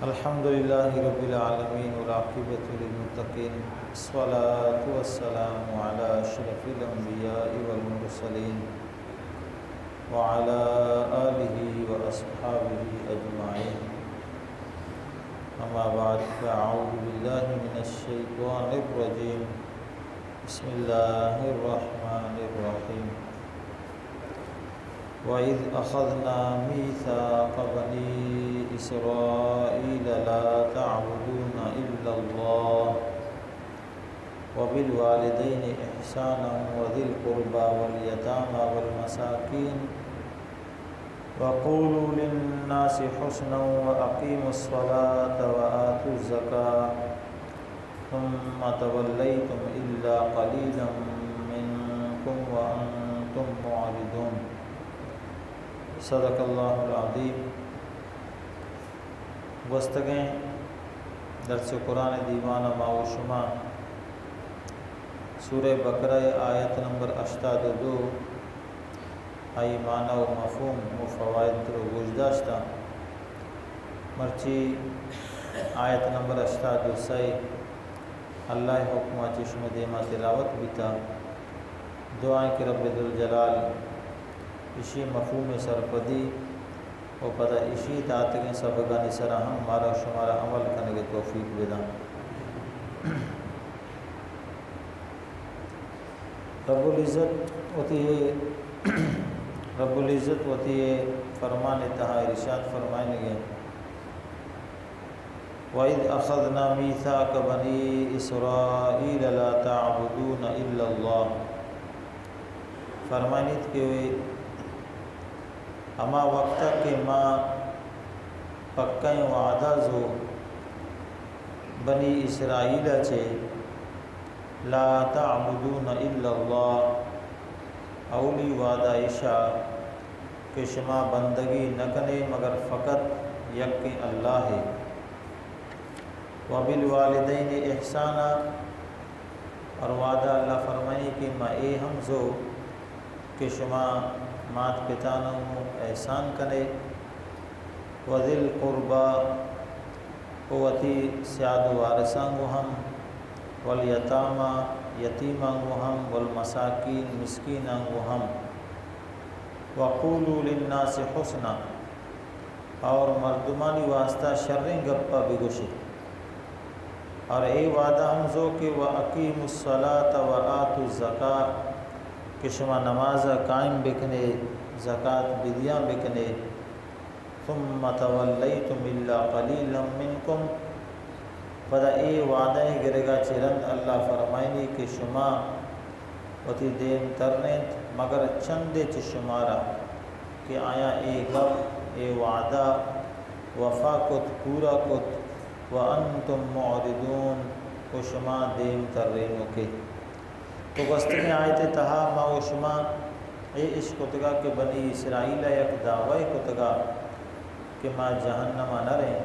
الحمد لله رب العالمين والعاقبة للمتقين الصلاة والسلام على أشرف الأنبياء والمرسلين وعلى آله وأصحابه أجمعين أما بعد فأعوذ بالله من الشيطان الرجيم بسم الله الرحمن الرحيم وَإِذْ أَخَذْنَا مِيثَاقَ بَنِي إِسْرَائِيلَ لَا تَعْبُدُونَ إِلَّا اللَّهَ وَبِالْوَالِدَيْنِ إِحْسَانًا وَذِي الْقُرْبَى وَالْيَتَامَى وَالْمَسَاكِينِ وَقُولُوا لِلنَّاسِ حُسْنًا وَأَقِيمُوا الصَّلَاةَ وَآتُوا الزَّكَاةَ ثُمَّ تَوَلَّيْتُمْ إِلَّا قَلِيلًا مِّنكُمْ وَأَنتُمْ مُعْرِضُونَ صدق اللہ العظیم۔ گفتگیں درس قرآن دیوان ماء و شما سورہ بقرہ آیت نمبر 82 آئی معنی و مفہوم و فوائد رو گوشداشتہ مرچی آیت نمبر 83 اللہ حکمہ چشم دیما تلاوت بیتا دعائیں کہ رب ذوالجلال اسی مفہوم سرپدی و پتہ اسی تعتقیں سبقانی سرا ہم مارا شمارا عمل کرنے کے توفیق بیدا۔ رب العزت ہوتی ہے فرمان تہا ارشاد فرمائیں گے وَإِذْ أَخَذْنَا مِيثَاقَ بَنِي إِسْرَائِيلَ لَا تَعْبُدُونَ إِلَّا اللَّهَ فرمائنیت کہ اما وقت کے ماں پکیں وعدہ زو بنی اسرائیل چے لا تعبدون الا اللہ اولی وعدہ عشا کہ شما بندگی نکنے مگر فقط یک اللہ ہے وبالوالدین احسانا اور وعدہ اللہ فرمائی کہ ما اے ہم زو کہ شما مات پتانوں احسان کرے وذی القربا قوتی سیاد وارثان کو ہم والیتاما یتیمان کو ہم والمساکین مسکینان کو ہم وقولوا للناس حسنا اور مردمانی واسطہ شریں گپا بگوشے اور اے وعدہ ہم زو کہ وَأَقِيمُوا الصَّلَاةَ وَآتُوا الزَّكَاةَ کہ شما نماز قائم بکنے زکوٰۃ بدیاں بکنے ثم تولیتم الا قلیلا منکم پدا اے وعدہ گرگا چرند اللہ فرمائنی کہ شما وتی دین ترنیت مگر چندے چ شمارا کہ آیا اے گپ اے وعدہ وفا کت پورا کت وانتم معرضون کو شما دین ترینو کے تو گستگیں آیت تہا ما و شما اے اس کتگا کہ بنی اسرائیل یک دعوی کتگا کہ ما جہنمہ نہ رہیں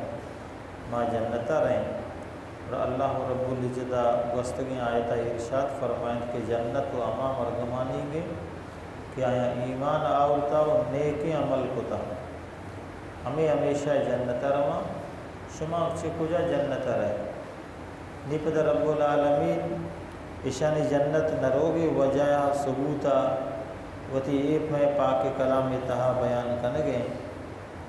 ما جنتہ رہیں اور اللہ رب العزت گستگیں آیت ارشاد فرمائیں کہ جنت و اما مرگمانی گے کہ آیا ایمان آورتا و نیک عمل کتا ہمیں ہمیشہ جنتہ رہا شما سے کجا جنتہ رہے نیپد رب العالمین اشانی جنت نروگے وجہ ثبوتا وتی ایپ میں پاک کلام تہا بیان کنگے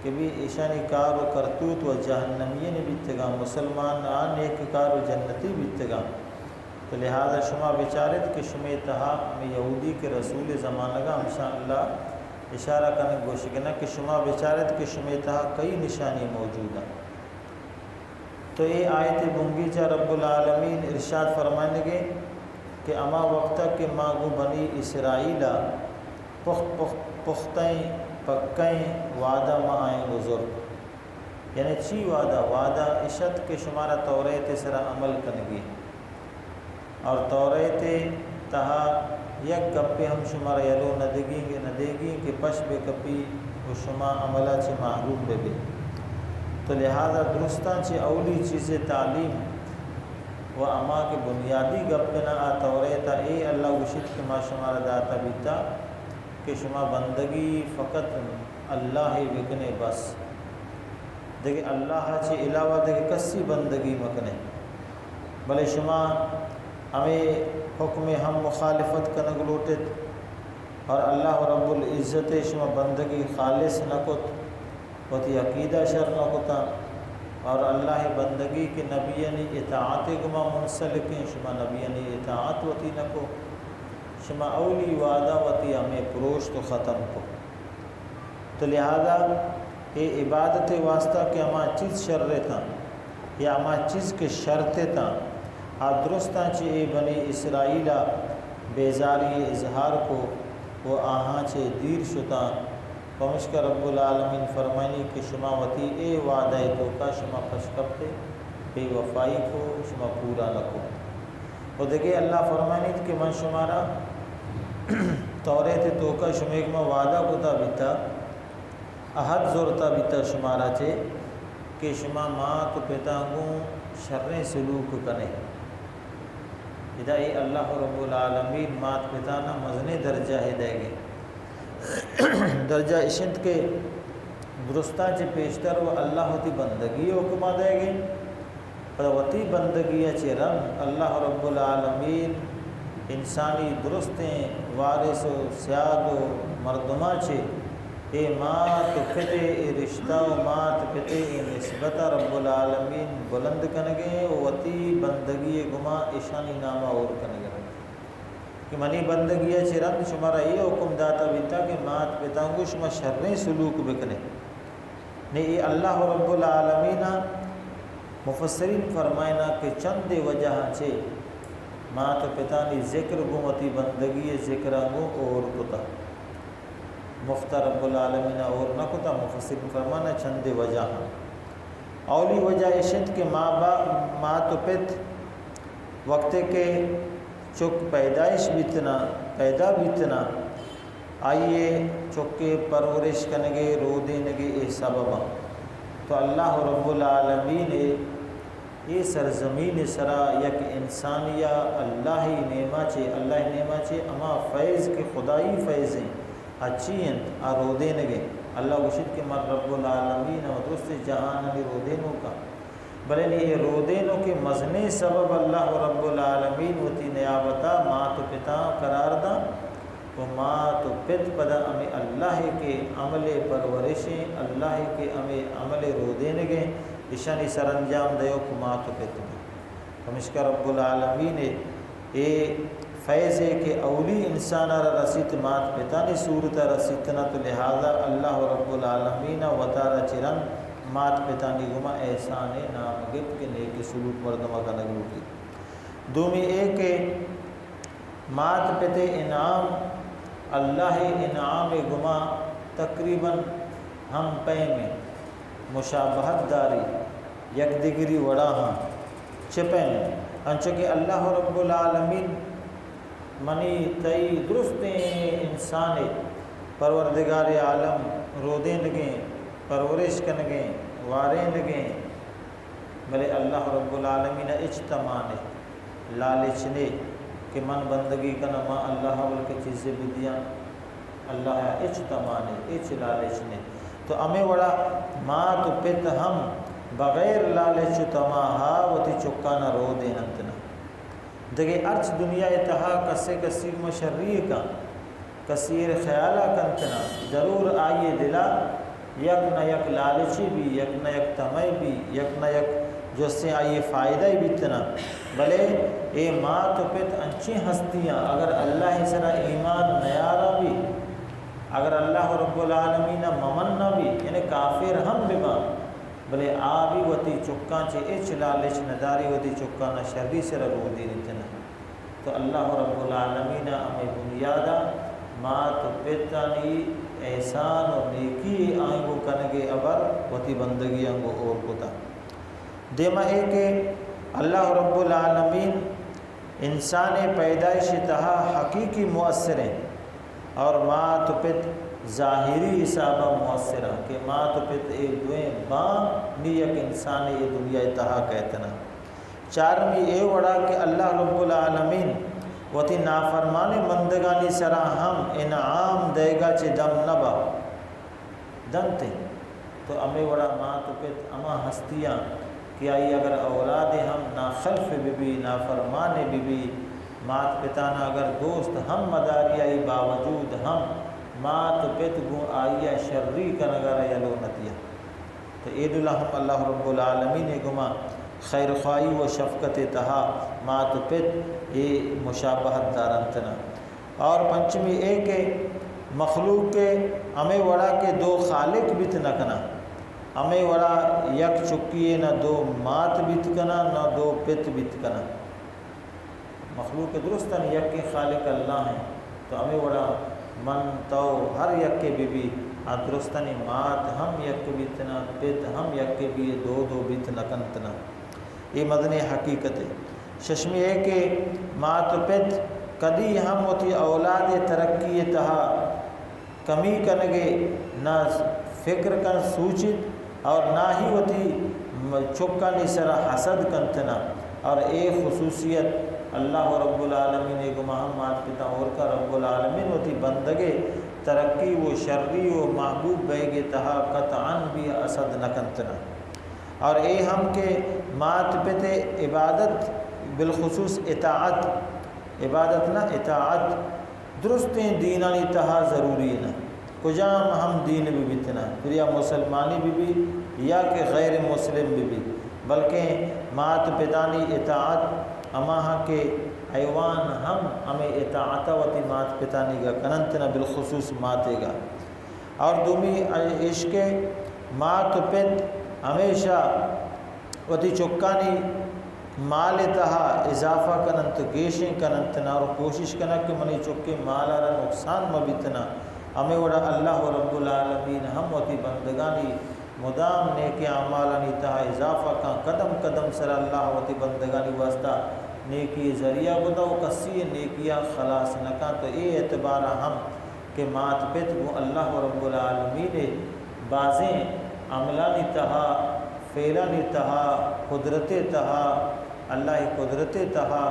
کہ بھی اشانی کار و کرتوت و جہنمین بیتگا مسلمان آن ایک کار و جنتی بیتگا تو لہذا شما بیچارت کہ شما تہا میں یہودی کے رسول زمانگا انشاءاللہ اشارہ کرنے گوشگنا کہ شما بیچارت کہ شما تہا کئی نشانی موجود ہیں تو یہ آیت بنگی چا رب العالمین ارشاد فرمائیں گے کہ اما وقتہ کہ ماغو بنی اسرائیلہ پختیں پکیں وعدہ آئیں بزرگ یعنی چی وعدہ عشت کے شمارہ توریت سرا عمل کنگی اور توریت تہا یک گپے ہم شمارہ یلو ندیگی کہ پش بے کپی و شما عملہ چی محروم بے بے تو لہذا درستان چی اولی چیز تعلیم و اما کے بنیادی گپ نہ توریتا اے اللہ وشد کے ما شمارہ داتا بیتا کہ شما بندگی فقط اللہ ہی بکنے بس دیکھیں اللہ چے علاوہ دیکھیں کسی بندگی مکنے بلے شما ہمیں حکم ہم مخالفت کنگ لوٹت اور اللہ رب العزت شما بندگی خالص نکت وتی عقیدہ شر نکتا اور اللہ بندگی کے نبیانی اطاعت گما منسلکیں شما نبیانی اطاعت وتی نکو شما اولی وعدہ وتی ہمیں پروش تو ختم کو تو لہذا یہ عبادت واسطہ کہ ہما چیز شر تھا یا ہما چیز کے شرط تھا درستاں چے بنی اسرائیلہ بیزاری اظہار کو وہ آہاں چے دیر شتا پمشکہ رب العالمین فرمائنی کہ شما وتی اے وعدہ تو کا شما پشکبتے بے وفائی کو شما پورا نکو وہ دیکھے اللہ فرمائنی کہ من شمارا توریت تو کا شمیک میں وعدہ کتا بیتا احد زورتا بیتا شمارا چے کہ شما ماں تو پیتانگوں شریں سلوک کنے اذا ای اللہ رب العالمین مات پتانا مزنے درجہ ہے دے گے درجہ اشنت کے درستہ چے پیشتر و اللہ ہوتی بندگی حکمہ دے گے پر وتی بندگی چے رن اللہ رب العالمین انسانی درستیں وارث و سیاد و مردمہ چے اے مات پتے اے رشتہ و مات پتے اے نسبت رب العالمین بلند کنگے وتی بندگی گما ایشانی نامہ اور کنگے کہ منی بندگی چرند شمارا یہ حکم داتا بیتا کہ مات پتانگو شما شریں سلوک بکنے نے یہ اللہ رب العالمین مفسرین فرمائنا کہ چند وجہ چھے مات پتانی ذکر گمتی بندگی ذکر گو اور کتا مفتہ رب العالمین اور نہ کتا مفسرین فرمانا چند وجہ اولی وجہ اشت کہ ماں تو پت وقت کے چک پیدائش بیتنا پیدا بیتنا آئیے چکے پرورش کنگے رو دینگے اے سببا تو اللہ رب العالمین یہ سرزمین سرا یک انسانیہ اللہ نعمہ چے اما فیض کے خدائی فیض ہیں اچھی ہیں رو دینگے اللہ وشد کے مر رب العالمین و دوست جہان علی رو دینوں کا بلے یہ رو دینوں کے مزنے سبب اللہ رب العالمین وتی نیابتا ماں تو پتا قرار دا و ماں تو پت پدا ہمیں اللہ کے عمل پرورشیں اللہ کے ہمیں عمل رو دینگے اشانی سر انجام دیو کو ماں تو پت ہمشکہ رب العالمین یہ فیض ہے کہ اولی انسان رسیت مات پتانی صورتا رسیتنا تو لہذا اللہ رب العالمین وطارہ چرن مات پتانی گما احسان نام گفت کے نیک سلوک مردمہ کا نگلوٹی دومی ایک مات پتے انعام اللہ انعام گما تقریباً ہم پہ میں مشابہت داری یک دگری وڑا ہاں چپیں انچہ اللہ رب العالمین منی تئی درستیں انسان پروردگار عالم رودیں لگیں پرورش کنگیں واریں لگیں بلے اللہ رب العالمین اجتماع لالچنے کہ من بندگی کنا ما اللہ بلکہ چیزیں بدیاں اللہ اجتماع اچ لالچنے تو ہمیں وڑا ماں تو پت ہم بغیر لالچ تمہا وتی چکانا رو دیں انتنا دیکھیں ارچ دنیا اتہا کسے کثیر مشریع کا کثیر خیالہ کنتنا ضرور آئیے دلا یک نہ یک لالچی بھی یک نہ یک تمئی بھی یک نہ یک جو سے آئیے فائدہ ہی بیتنا بلے اے ماں تو پت انچی ہستیاں اگر اللہ سرا ایمان نیارا بھی اگر اللہ رب العالمین ممنہ بھی یعنی کافر ہم بما بلے آبی وتی چکاں چے اچ لالچ نداری وتی چکاں نہ شرری سے رو دی نتنا تو اللہ رب العالمین ہمیں بنیادہ ماں تو پیتانی احسان اور نیکی آئیں کنگے ابر وتی بندگی آنگو اور کتا دیما ہے کہ اللہ رب العالمین انسان پیدائش تہا حقیقی مؤثریں اور ماں تو پت ظاہری حسابہ مؤثرہ کہ ماں تو پت اے دوئیں باں نیک انسان یہ دنیا اتہا کہتنا چارمی اے وڑا کہ اللہ رب العالمین وتی نافرمان مندگانی سرا ہم انعام دے گا چے دم نبا دم تے تو ہمیں وڑا ماں تو پت اما ہستیاں کہ آئی اگر اولاد ہم نا خلف بھی نا فرمان بھی مات پتانا اگر دوست ہم مداری آئی باوجود ہم مات پت گو آئیا شرری کنگر یلو نتیا تو عید الحم اللہ رب العالمین گما خیر خواہی و شفقت تہا مات پت یہ مشابہت دارنتنا۔ اور پنچمی اے کہ مخلوق کے ہمیں وڑا کے دو خالق بیت نہ کنا، ہمیں وڑا یک چکیے نہ دو مات بیت کنا نہ دو پت بیت کنا۔ مخلوق کے درستاً یک کے خالق اللہ ہیں تو ہمیں وڑا من تو ہر یک کے بھی درستاً مات ہم یک بیتنا پت ہم یک کے بھی دو بیت نہ کنتنا۔ یہ مدنی حقیقت ہے۔ ششمی ہے کہ مات پت کدی ہم ہوتی اولاد ترقی تہا کمی کنگے نہ فکر کن سوچت اور نہ ہی ہوتی چکا نسرا حسد کنتنا۔ اور ایک خصوصیت اللہ رب العالمین کو مات پتا اور کا رب العالمین ہوتی بندگے ترقی و شرری و محبوب بیگے تہا قطعاً بھی اسد نہ کنتنا۔ اور اے ہم کے مات پتے عبادت بالخصوص اطاعت، عبادت نہ اطاعت درستیں دینانی تہا ضروری ہے نا کجام ہم دین بھی بیتنا پھر یا مسلمانی بھی یا کہ غیر مسلم بھی بلکہ مات پتانی اطاعت اماہا کے ایوان ہم ہمیں اطاعت وتی مات پتانی گا کننتنا بالخصوص ماتے گا۔ اور دومی عشق مات پت ہمیشہ وتی چکانی مال تہا اضافہ کننت گیشیں کننتنا اور کوشش کنا کہ منی چکے مالا را نقصان مبیتنا۔ ہمیں وڑا اللہ رب العالمین ہم وتی بندگانی مدام نیک اعمالانی تہا اضافہ کا قدم قدم سر اللہ وتی بندگانی واسطہ نیکی ذریعہ بدا و کسی نیکیاں خلاص نکا۔ تو اے اعتبار ہم کہ مات پت کو اللہ رب العالمین بازیں عملانی تہا فعلانی تہا قدرت تہا اللہ قدرت تہا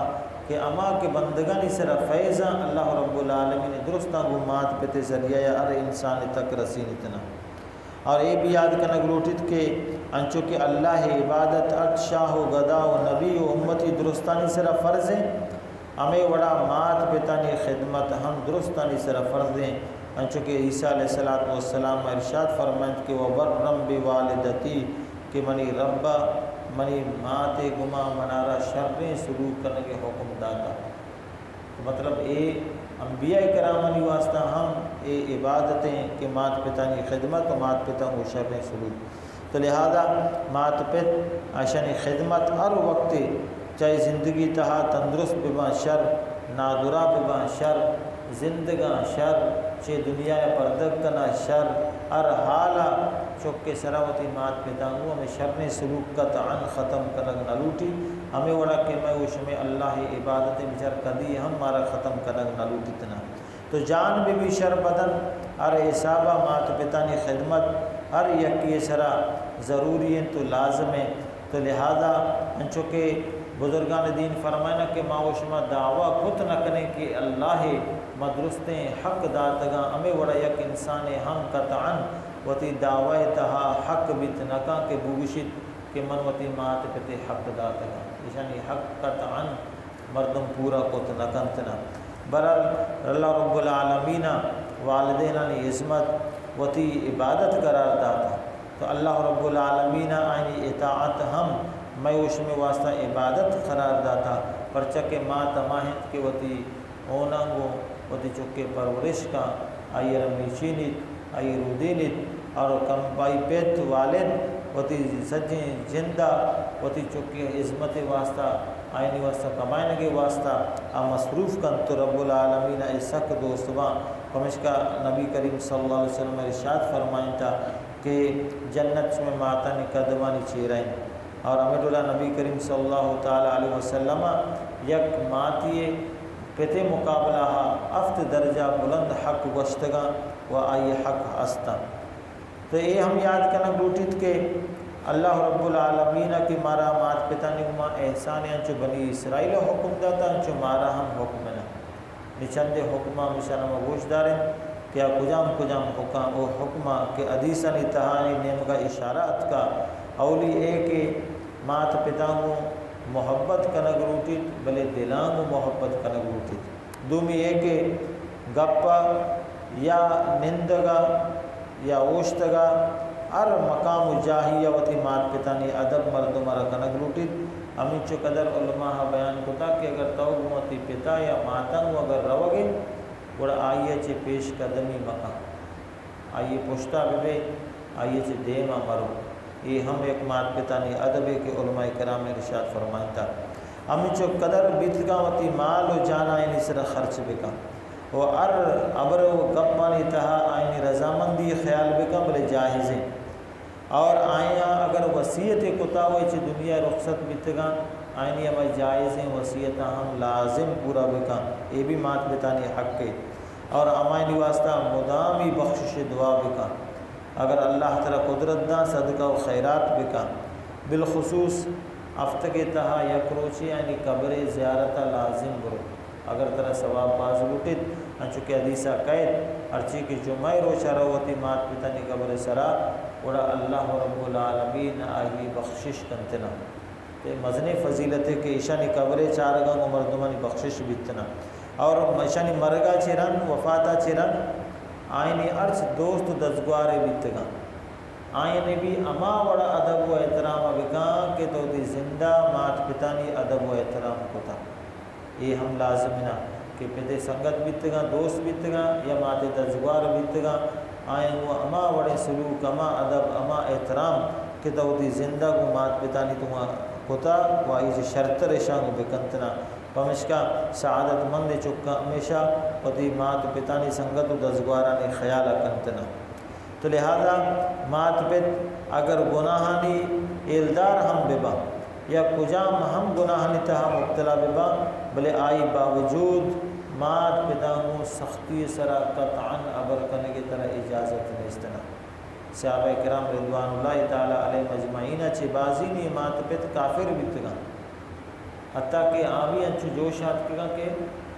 کہ اما کے بندگانی سر فیضا اللہ رب العالمین درستہ وہ مات پت ذریعہ ہر انسان تک رسین اتنا۔ اور یہ بھی یاد کرنا گلوٹت کہ انچو کہ اللہ عبادت ات شاہ و گدا و نبی و امتی درستانی سر فرض ہیں ہمیں وڑا مات پتانی خدمت ہم درستانی سر فرض ہیں انچو کہ عیسیٰ علیہ السلام ارشاد فرمائند کہ وبرم بوالدتی کہ منی ربا منی مات گما منارا شریں سلوک کرنے کے حکم داتا۔ مطلب اے انبیاء کرامانی واسطہ ہم اے عبادتیں کہ مات پتانی خدمت و مات پتا کو شریں سلوک۔ تو لہذا مات پت اشن خدمت ہر وقت چاہے زندگی تہا تندرست ببا شر نادرا ببا شر زندگاں شر چے دنیا پردگ کنا شر ہر حالا چکے سراوتی مات پتانگو ہمیں شرن سلوک کا تعن ختم کنگ نہ لوٹی ہمیں وڑا کہ میں وش میں اللہ عبادت بچر کدی ہم مارا ختم کنگ نہ لوٹی تنا۔ تو جان بھی شر بدن ہر حسابہ مات پتانی خدمت ہر یکی سرا ضروری ہیں تو لازم ہے۔ تو لہذا انچو کہ بزرگان دین فرمائنا کہ ماوشما دعویٰ خود نہ کریں کہ اللہ مدرستیں حق داتگاں ہمیں وڑا یک انسان ہم قطعاً وتی دعوی تہا حق بیت نکا کہ بوگشت کہ من وتی مات پتے حق داتگاں یعنی حق قطعاً مردم پورا کت نکنتنا۔ برحال اللہ رب العالمین والدینانی عظمت وتی عبادت قرار داتا تو اللہ رب العالمین آئینی اطاعت ہم میوش میں واسطہ عبادت قرار داتا پرچہ ماں تماہت کے وتی اونانگو وتی چکے پرورش کا آئی رمی چینت آئی رودینت اور کم بائی پیت والد وتی سجیں زندہ وتی چکے عظمت واسطہ آئینی واسطہ کمائن کے واسطہ مصروف کن تو رب العالمین ایسک دوستواں ہمشکا نبی کریم صلی اللہ علیہ وسلم ارشاد فرمائیں تھا کہ جنت میں ماتا نے قدمانی چیرائیں اور امید اللہ نبی کریم صلی اللہ تعالیٰ علیہ وسلم یک ماتی پتے مقابلہ افت درجہ بلند حق گشتگاں و آئی حق ہستا۔ تو یہ ہم یاد کرنا گوٹت کہ اللہ رب العالمین کی مارا مات پتا نگما احسان انچو بنی اسرائیل حکم داتا انچو مارا ہم حکم نہ نچند حکمہ مشانہ گوش داریں کیا کجام حکم و حکمہ کہ حدیثاً تہانی نیم کا اشارات کا اولی اے کہ مات پتانگو محبت کنگ روٹیت بلے دلانگو محبت کنگ روٹیت دومی اے کہ گپا یا نندگا یا اوشتگا ار مقام جاہیہ وتی مات پتانی ادب مردم را کنگ روٹیت ہمیں چو قدر علماء بیان کتا کہ اگر تو گمتی پتا یا ماتنگ اگر روگے گوڑا آئیے چے پیش قدمی مقام آئیے پشتا بے آئیے چے دیما مرو یہ ہم ایک مات پتانی ادب ہے کہ علماء کرام ارشاد فرمائیں تھا ہمیں چو قدر بیتگاوتی مال و جانا آئینی سر خرچ بکا وہ ار عبر و گپانی تہا آئینی رضامندی خیال بکا بلے جاہزیں اور آئیاں اگر وصیت کتا ہوئی چی دنیا رخصت بیتگا آئینی ہمیں جائزیں وصیتاں ہم لازم پورا بکا یہ بھی مات پتانی حق ہے اور امائنی واسطہ مدامی بخشش دعا بکا اگر اللہ تعالی قدرت دا صدقہ و خیرات بکا بالخصوص افتق تہا یکروچی یعنی قبر زیارت لازم برو اگر طرح ثواب باز لوٹت انچکہ حدیثہ قید ارچی کی جمعہ روچہ روتی مات پتانی قبر سرا وڑا اللہ رب العالمین آئی بخشش کنتنا تے مزنی فضیلت ہے کہ ایشانی قبر چارگاں و مردمانی بخشش بیتنا اور ایشانی مرگا چرن وفاتا چرن آئینی ارچ دوست دزگوارے بیتگا آئینی بھی اما وڑا ادب و احترام بکا کہ تو دی زندہ مات پتانی ادب و احترام کتا یہ ہم لازمنا کہ پتے سنگت بیتگا دوست بیتگا یا مات دزگوار بیتگا آئین وہ اما وڑے سلوک اما ادب اما احترام کہ تو دی زندہ کو مات پتانی تمہا کتا و آئی شرط رشانگو بکنتنا پمشکا سعادت مند چکا ہمیشہ و دی مات پتانی سنگت و دزگوارانی خیال کنتنا تو لہذا مات پت اگر گناہانی ایلدار ہم ببا یا کجام ہم گناہانی تہا مبتلا ببا بلے آئی باوجود مات پتانگو سختی سرا قطعاً عبر کرنے کی طرح اجازت نیستنا صحابہ کرام رضوان اللہ تعالیٰ علیہ مجمعین چی بازی نی مات پت کافر بیتگا حتیٰ کہ آوی انچو جوشات کگا کہ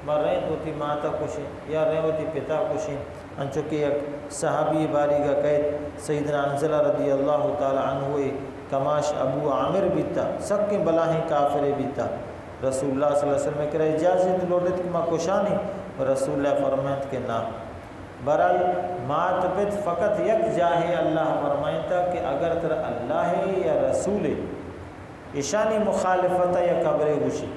ما رہیں دوتی ماتا کشیں یا رہیں دوتی پتا کشیں انچو کہ ایک صحابی باری کا قید سیدنا انزلہ رضی اللہ تعالیٰ عنہ کماش ابو عامر بیتا سکیں بلاہیں کافر بیتا رسول اللہ صلی اللہ علیہ وسلم کرے اجازت لوٹت کہ ما کشانی رسول اللہ فرمائت کہ نا برال مات پت فقط یک جاہے اللہ فرمائتا کہ اگر تر اللہ ہے یا رسول اشانی مخالفتا یا قبر گوشی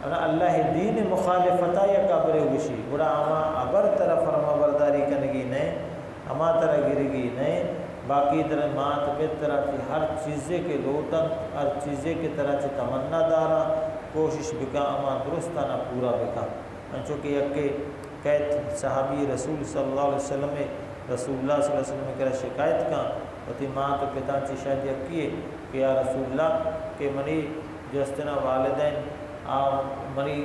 اللہ دین مخالفتا یا قبر گوشی بڑا اما ابر طرح فرما برداری کنگی نہیں اما طرح گرگی نہیں باقی طرح مات پت طرح کی ہر چیزے کے لوٹن ہر چیزے کے طرح کی تمنا دارا کوشش بکا اما درستانہ پورا بکا چونکہ یک قید صحابی رسول صلی اللہ علیہ وسلم رسول اللہ صلی اللہ علیہ وسلم کرا شکایت کا وتی مات پتا چی شاید یکیے کہ یا رسول اللہ کہ منی جستنا والدین منی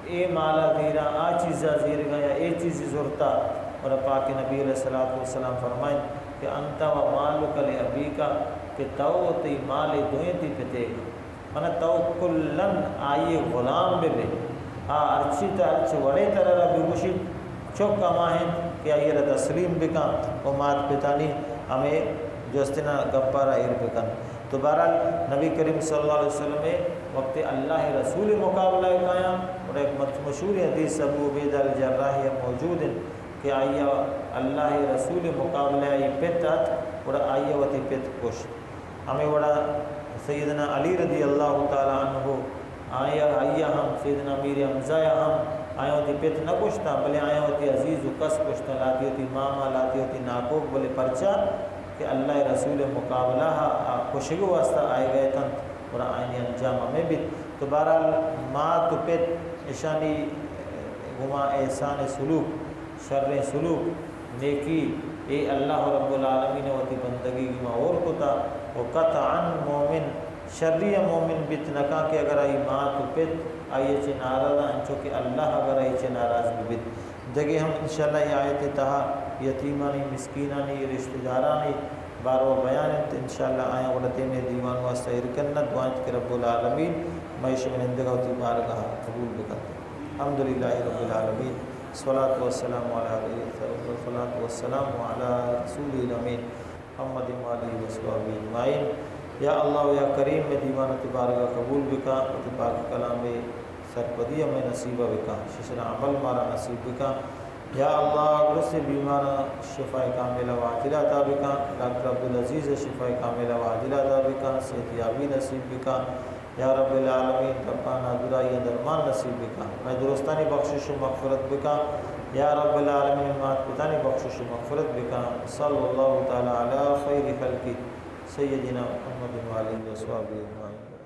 اے مالا دیرا آ چیزا زیر گا یا اے چیزی زورتا اور پاک نبی علیہ السلام فرمائیں کہ انتا و مالک لابیکا کہ تو تی مال دوئیں تی پتے گا منہ تو کلن آئی غلام بے ارچی تا ارچ وڑے طرح را بگوشید چوک کماہیں کہ آئی را تسلیم بکا و مات پتانی ہمیں جوستنا گپارا ایر بکن تو بہرحال نبی کریم صلی اللہ علیہ وسلم میں وقت اللہ رسول مقابلہ کایا اور ایک مشہور حدیث ابو عبیدہ الجراح موجود ہے کہ آئیہ اللہ رسول مقابلہ آئی پتت اور آئیہ وتی پت کش ہمیں وڑا سیدنا علی رضی اللہ تعالیٰ عنہ آئیہ ہم سیدنا امیر حمزہ ہم آئیں ہوتی پت نہ کشتا بلے آئیں ہوتی عزیز و کس کشتا لاتی ہوتی ماما لاتی ہوتی ناکوک بلے پرچا کہ اللہ رسول مقابلہ خوشگو واسطہ آئے گئے تن اور آئینی انجام میں بھی تو بہرحال مات پت اشانی گما احسان سلوک شر سلوک نیکی اے اللہ رب العالمین وتی بندگی گما اور کتا و قطعاً مومن شرری مومن بیت نکا کہ اگر آئی مات پت آئیے چھ ناراض انچو کہ اللہ اگر آئی چھ ناراض بیت دگے ہم انشاءاللہ یہ آیت تہا یتیمانی مسکینانی رشتہ دارانی بارو بیان انشاءاللہ آیا وڑتے میں دیوان واسطہ ارکنت دعائیں کہ رب العالمین معیش میں نندگاوتی بارگاہ قبول بکتے الحمدللہ رب العالمین الصلاۃ والسلام علی الصلاۃ والسلام علی رسول الامین محمد علیہ وصحبہ اجمعین۔ یا اللہ یا کریم میں دیوان تبارک قبول بکا اتفاق کلام سرپدیہ میں نصیبہ بکا ششر عمل مارا نصیب بکا۔ یا اللہ درست بیمار شفا کاملہ واجلہ عطا بکا، ڈاکٹر عبدالعزیز شفا کاملہ واجلہ عطا بکا، صحت یابی نصیب بکا یا رب العالمین۔ ربنا درائی درمان نصیب بکا، میں درستانی بخشش و مغفرت بکا یا رب العالمین، مات پتانی بخشش و مغفرت بکا۔ صلی اللہ تعالی علی خیر خلقی سیدنا محمد علیہ وصحبہ اجمعین۔